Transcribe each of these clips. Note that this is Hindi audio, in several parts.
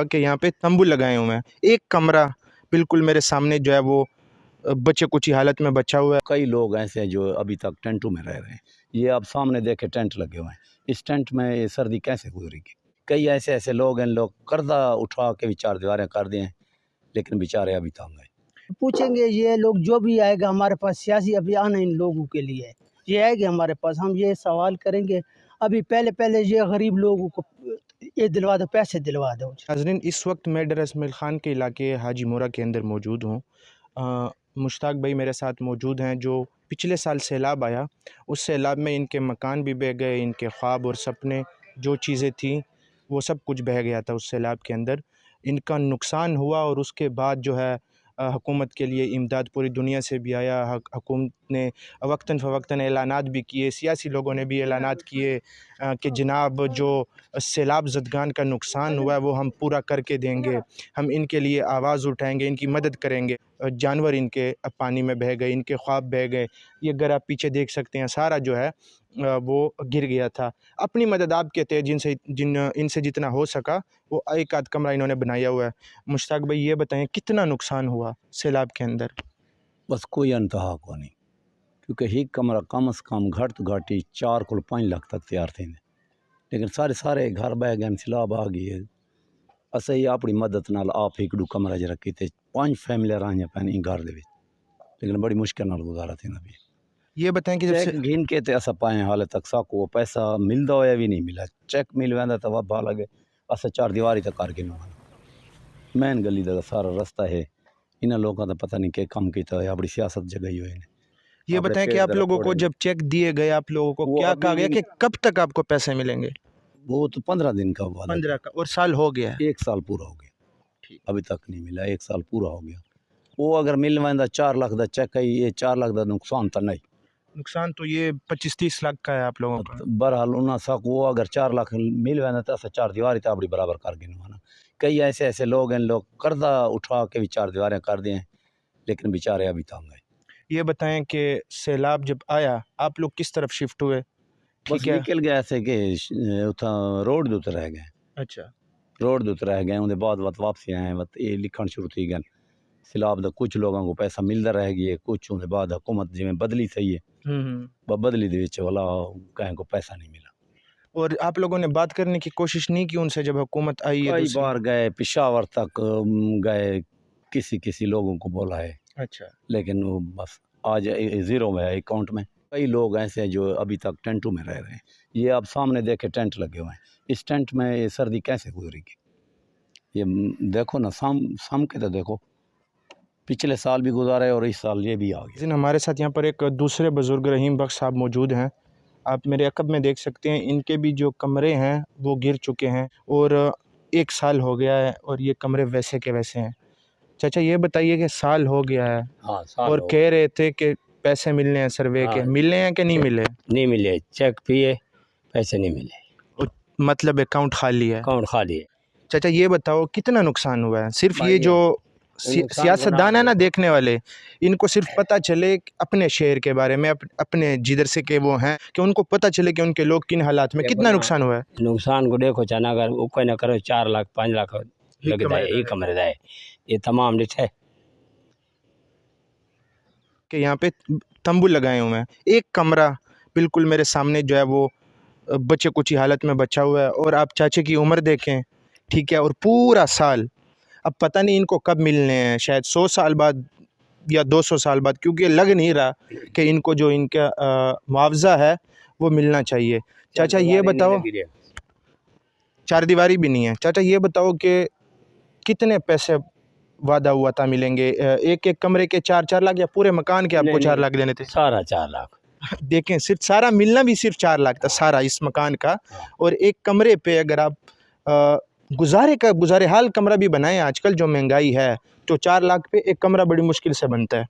कि यहाँ पे तंबू लगाए हुए हैं, एक कमरा बिल्कुल मेरे सामने जो है वो बचे कुची हालत में बचा हुआ है। कई लोग ऐसे हैं जो अभी तक टेंटों में रह रहे हैं। ये आप सामने देखे टेंट लगे हुए हैं, इस टेंट में ये सर्दी कैसे गुजरेगी। कई ऐसे ऐसे लोग हैं, लोग कर्जा उठा के भी चार दीवारें कर दिए हैं, लेकिन बेचारे अभी तंग हैं। पूछेंगे ये लोग जो भी आएगा हमारे पास, सियासी अभियान है इन लोगों के लिए, ये आएंगे हमारे पास, हम ये सवाल करेंगे। अभी पहले ये गरीब लोगों को ये दिलवा दो, पैसे दिलवा दो। नाज़रीन, इस वक्त मैं डर इसमाइल ख़ान के इलाके हाजी मोरा के अंदर मौजूद हूँ। मुश्ताक भाई मेरे साथ मौजूद हैं, जो पिछले साल सैलाब आया, उस सैलाब में इनके मकान भी बह गए, इनके ख्वाब और सपने जो चीज़ें थीं वो सब कुछ बह गया था उस सैलाब के अंदर। इनका नुकसान हुआ और उसके बाद जो है हुकूमत के लिए इमदाद पूरी दुनिया से भी आया। हुकूमत ने वक्तन फ़वक्तन ऐलानात भी किए, सियासी लोगों ने भी ऐलानात किए कि जनाब जो सैलाब ज़दगान का नुकसान हुआ है वो हम पूरा करके देंगे, हम इनके लिए आवाज़ उठाएंगे, इनकी मदद करेंगे। जानवर इनके पानी में बह गए, इनके ख्वाब बह गए। ये अगर आप पीछे देख सकते हैं, सारा जो है वो गिर गया था। अपनी मदद आप कहते हैं इनसे जितना हो सका वो एक आध कमरा इन्होंने बनाया हुआ है। मुश्ताक भाई ये बताएं कितना नुकसान हुआ सैलाब के अंदर? बस कोई अंतहा को नहीं, क्योंकि ही कमरा कम से कम घट तो घटी 4 को 5 लाख तक तैयार थे, लेकिन सारे घर बह गए, सैलाब आ गई है। असें ही अपनी मदद नाल आप एक दो कमरा जरा किते 5 फैमिली रहियां पैन घर दे विच, लेकिन बड़ी मुश्किल नाल गुजारा थे ना। भी ये बताएं कि जब चेक गिन के ते असां पाए हाले तक साको पैसा मिलदा होया भी नहीं मिला। चेक मिल वेंदा तो वबा लगे असां चार दीवारी तक करके नहीं। मैन गली का सारा रास्ता है, इन्हां लोगों का पता नहीं क्या काम किया है, अपनी सियासत जगाई हुई है। ये बताएं कि आप लोगों को जब चेक दिए गए, आप लोगों को क्या कहा गया कि कब तक आपको पैसे मिलेंगे? वो तो 15 दिन का हुआ, 15 का, और साल हो गया है? 1 साल पूरा हो गया, अभी तक नहीं मिला। 1 साल पूरा हो गया। वो अगर मिल वेंदा 4 लाख का चेक है, ये 4 लाख का नुकसान तो नहीं। नुकसान तो ये 25-30 लाख का है आप लोगों का। बहरहाल उन्हें साक वो अगर 4 लाख मिल वेंदा तो असां चार दीवारी तो अपनी बराबर कर गिनवाना। कई ऐसे ऐसे लोग हैं, लोग कर्जा उठा के भी चार दीवारें कर दिए, लेकिन बेचारे अभी तंग हैं। ये बताएं कि सैलाब जब आया आप लोग किस तरफ शिफ्ट हुए? बस निकल गए ऐसे कि उतना रोड दे रह गए। अच्छा, रोड दे रह गए, उनके बाद वापसी आए, ये लिखण शुरू थी गए। सैलाब का कुछ लोगों को पैसा मिलता रह गया, कुछ उनके बाद हुकूमत जिमें बदली सही है, बदली दे विच वाला कहीं को पैसा नहीं मिला। और आप लोगों ने बात करने की कोशिश नहीं की उनसे जब हुकूमत आई है? कई बार गए, पेशावर तक गए, किसी लोगों को बोला है। अच्छा, लेकिन वो बस आज ज़ीरो में है अकाउंट में। कई लोग ऐसे हैं जो अभी तक टेंटों में रह रहे हैं। ये आप सामने देखे टेंट लगे हुए हैं, इस टेंट में ये सर्दी कैसे गुजरेगी। ये देखो ना, साम के तो देखो, पिछले साल भी गुजारे और इस साल ये भी आ गया। हमारे साथ यहाँ पर एक दूसरे बुज़ुर्ग रहीम बख्श साहब मौजूद हैं। आप मेरे अक़ब में देख सकते हैं, इनके भी जो कमरे हैं वो गिर चुके हैं और 1 साल हो गया है और ये कमरे वैसे के वैसे हैं। चाचा ये बताइए कि साल हो गया है, हाँ, साल और हो कह रहे थे कि पैसे मिलने हैं सर्वे के, मिले हैं कि नहीं मिले? नहीं मिले, चेक पिए, पैसे नहीं मिले, मतलब अकाउंट खाली है? अकाउंट खाली है। चाचा ये बताओ कितना नुकसान हुआ है? सिर्फ ये जो सियासतदान है ना देखने वाले, इनको सिर्फ पता चले अपने शहर के बारे में, अपने जिधर से के वो हैं, कि उनको पता चले कि उनके लोग किन हालात में, कितना नुकसान हुआ है? नुकसान को देखो चाना, अगर वो कोई ना करो 4 लाख 5 लाख लगता है, एक कमरे का है, ये तमाम डिठ है कि यहाँ पे तंबू लगाए हुए हैं, एक कमरा बिल्कुल मेरे सामने जो है वो बचे कुची हालत में बचा हुआ है। और आप चाचे की उम्र देखें, ठीक है, और पूरा साल, अब पता नहीं इनको कब मिलने हैं, शायद 100 साल बाद या 200 साल बाद, क्योंकि लग नहीं रहा कि इनको जो इनका मुआवजा है वो मिलना चाहिए। चाचा ये बताओ, चार दीवारी भी नहीं है। चाचा ये बताओ कि कितने पैसे वादा हुआ था मिलेंगे? एक एक कमरे के 4-4 लाख या पूरे मकान के आपको 4 लाख देने थे? सारा 4 लाख। देखें, सिर्फ सारा मिलना भी सिर्फ 4 लाख था, सारा इस मकान का। और एक कमरे पे अगर आप गुजारे हाल कमरा भी बनाएं, आजकल जो महंगाई है, तो 4 लाख पे एक कमरा बड़ी मुश्किल से बनता है।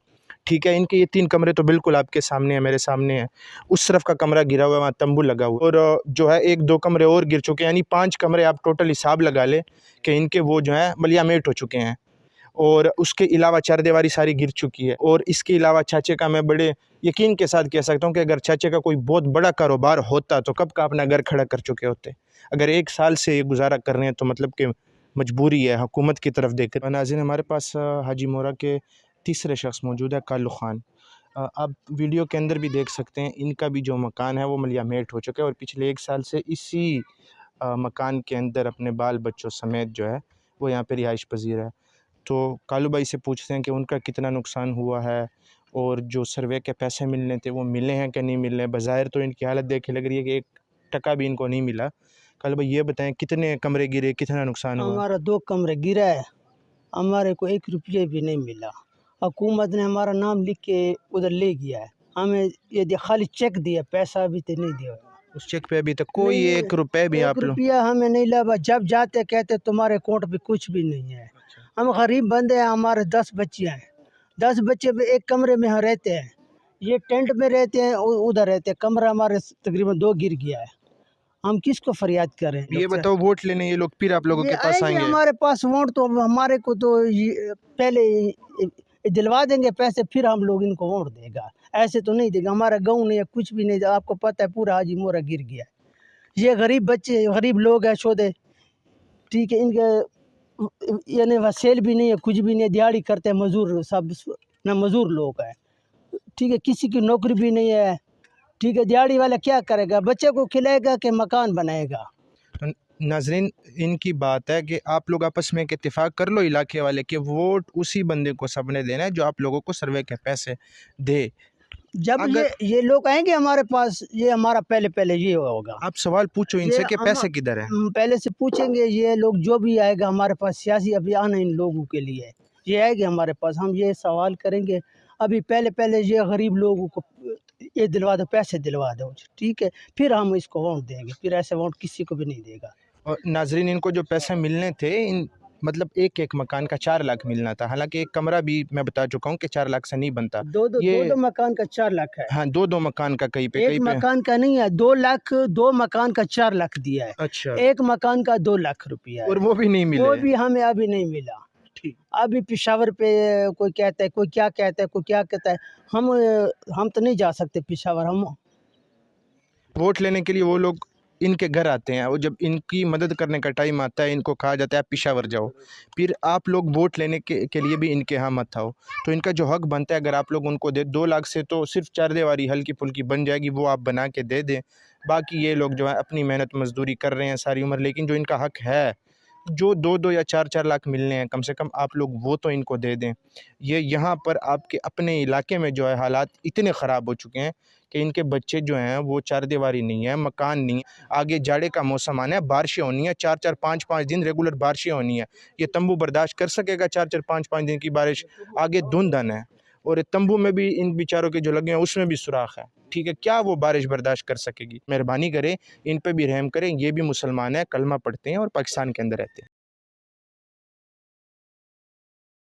ठीक है, इनके ये 3 कमरे तो बिल्कुल आपके सामने है, मेरे सामने है। उस तरफ का कमरा गिरा हुआ है, वहाँ तंबू लगा हुआ, और जो है 1-2 कमरे और गिर चुके हैं, यानी 5 कमरे आप टोटल हिसाब लगा लें कि इनके वो जो है मलियामेट हो चुके हैं। और उसके अलावा चारदीवारी सारी गिर चुकी है। और इसके अलावा चाचे का मैं बड़े यकीन के साथ कह सकता हूँ कि अगर चाचे का कोई बहुत बड़ा कारोबार होता तो कब का अपना घर खड़ा कर चुके होते। अगर 1 साल से ये गुजारा कर रहे हैं तो मतलब कि मजबूरी है हुकूमत की तरफ देखकर। नाज़रीन, हमारे पास हाजी मोरा के तीसरे शख्स मौजूद है, कालू ख़ान। आप वीडियो के अंदर भी देख सकते हैं, इनका भी जो मकान है वो मलियामेट हो चुका है और पिछले 1 साल से इसी मकान के अंदर अपने बाल बच्चों समेत जो है वो यहाँ पे रिहाइश पजीर है। तो कालू भाई से पूछते हैं कि उनका कितना नुकसान हुआ है और जो सर्वे के पैसे मिलने थे वो मिले हैं कि नहीं मिले। बज़ाहिर तो इनकी हालत देख के लग रही है कि 1 टका भी इनको नहीं मिला। कालू भाई ये बताएं, कितने कमरे गिरे, कितना नुकसान हुआ? हमारा 2 कमरे गिरा है, हमारे को 1 रुपये भी नहीं मिला। हुकूमत ने हमारा नाम लिख के उधर ले गया है, हमें ये खाली चेक दिया, पैसा अभी तक नहीं दिया। उस चेक पे अभी तक कोई नहीं, 1 रुपये भी 1 आप लोग? रुपया हमें नहीं लगा। जब जाते कहते तुम्हारे अकाउंट पे कुछ भी नहीं है। हम गरीब बंदे हैं, हमारे 10 बच्चे हैं, 10 बच्चे पे 1 कमरे में हम रहते हैं। ये टेंट में रहते हैं, उधर रहते हैं। कमरा हमारे तकरीबन 2 गिर गया है। हम किसको फरियाद करें? ये बताओ, वोट लेने ये लोग फिर आप लोगों ये के पास आएंगे आएंगे? हमारे पास वोट, तो हमारे को तो पहले दिलवा देंगे पैसे, फिर हम लोग इनको वोट देगा। ऐसे तो नहीं देगा। हमारा गाँव नहीं है, कुछ भी नहीं। आपको पता है पूरा हाजी मोरा गिर गया है। ये गरीब बच्चे, गरीब लोग हैं शोधे, ठीक है। इनके यानी वसेल भी नहीं है, कुछ भी नहीं है। दिहाड़ी करते हैं मजदूर, सब ना मजदूर लोग हैं, ठीक है। किसी की नौकरी भी नहीं है, ठीक है। दिहाड़ी वाला क्या करेगा? बच्चे को खिलाएगा कि मकान बनाएगा? नाजरीन, इनकी बात है कि आप लोग आपस में एक इत्तेफाक कर लो इलाके वाले कि वोट उसी बंदे को सबने देना है जो आप लोगों को सर्वे के पैसे दे। जब ये लोग आएंगे हमारे पास, ये हमारा पहले ये होगा। आप सवाल पूछो इनसे कि पैसे किधर है। हम पहले से पूछेंगे। ये लोग जो भी आएगा हमारे पास, सियासी अभियान है इन लोगों के लिए, ये आएंगे हमारे पास, हम ये सवाल करेंगे। अभी पहले ये गरीब लोगों को ये दिलवा दो, पैसे दिलवा दो, ठीक है। फिर हम इसको वोट देंगे, फिर ऐसे वोट किसी को भी नहीं देगा। और नाजरीन, इनको जो पैसे मिलने थे, इन मतलब एक मकान का 4 लाख मिलना था। हालांकि एक कमरा भी मैं बता चुका हूँ कि 4 लाख से नहीं बनता। दो मकान का 4 लाख है। हाँ, 2 मकान का कहीं पे एक मकान का नहीं है, 2 लाख, 2 मकान का 4 लाख दिया है। अच्छा, एक मकान का 2 लाख रुपया है, और वो भी नहीं मिले? वो भी हमें अभी नहीं मिला। ठीक। अभी पेशावर पे कोई कहता है, कोई क्या कहता है, कोई क्या कहता है। हम तो नहीं जा सकते पेशावर। हम वोट लेने के लिए वो लोग इनके घर आते हैं और जब इनकी मदद करने का टाइम आता है, इनको कहा जाता है आप पेशावर जाओ। फिर आप लोग वोट लेने के लिए भी इनके यहाँ मत आओ। तो इनका जो हक बनता है, अगर आप लोग उनको दे, 2 लाख से तो सिर्फ 4 दीवारी हल्की फुल्की बन जाएगी, वो आप बना के दे दें। बाकी ये लोग जो है अपनी मेहनत मजदूरी कर रहे हैं सारी उम्र, लेकिन जो इनका हक है, जो 2-2 या 4-4 लाख मिलने हैं, कम से कम आप लोग वो तो इनको दे दें। ये यहाँ पर आपके अपने इलाके में जो है हालात इतने ख़राब हो चुके हैं कि इनके बच्चे जो हैं वो 4 दीवारी नहीं है, मकान नहीं। आगे जाड़े का मौसम आना है, बारिशें होनी है, 4-4 5-5 दिन रेगुलर बारिशें होनी है। ये तंबू बर्दाश्त कर सकेगा 4-4 5-5 दिन की बारिश? आगे धुंध आना है और तंबू में भी इन बेचारों के जो लगे हैं उसमें भी सुराख है, ठीक है। क्या वो बारिश बर्दाश्त कर सकेगी? मेहरबानी करें, इन पे भी रहम करें। ये भी मुसलमान है, कलमा पढ़ते हैं और पाकिस्तान के अंदर रहते हैं।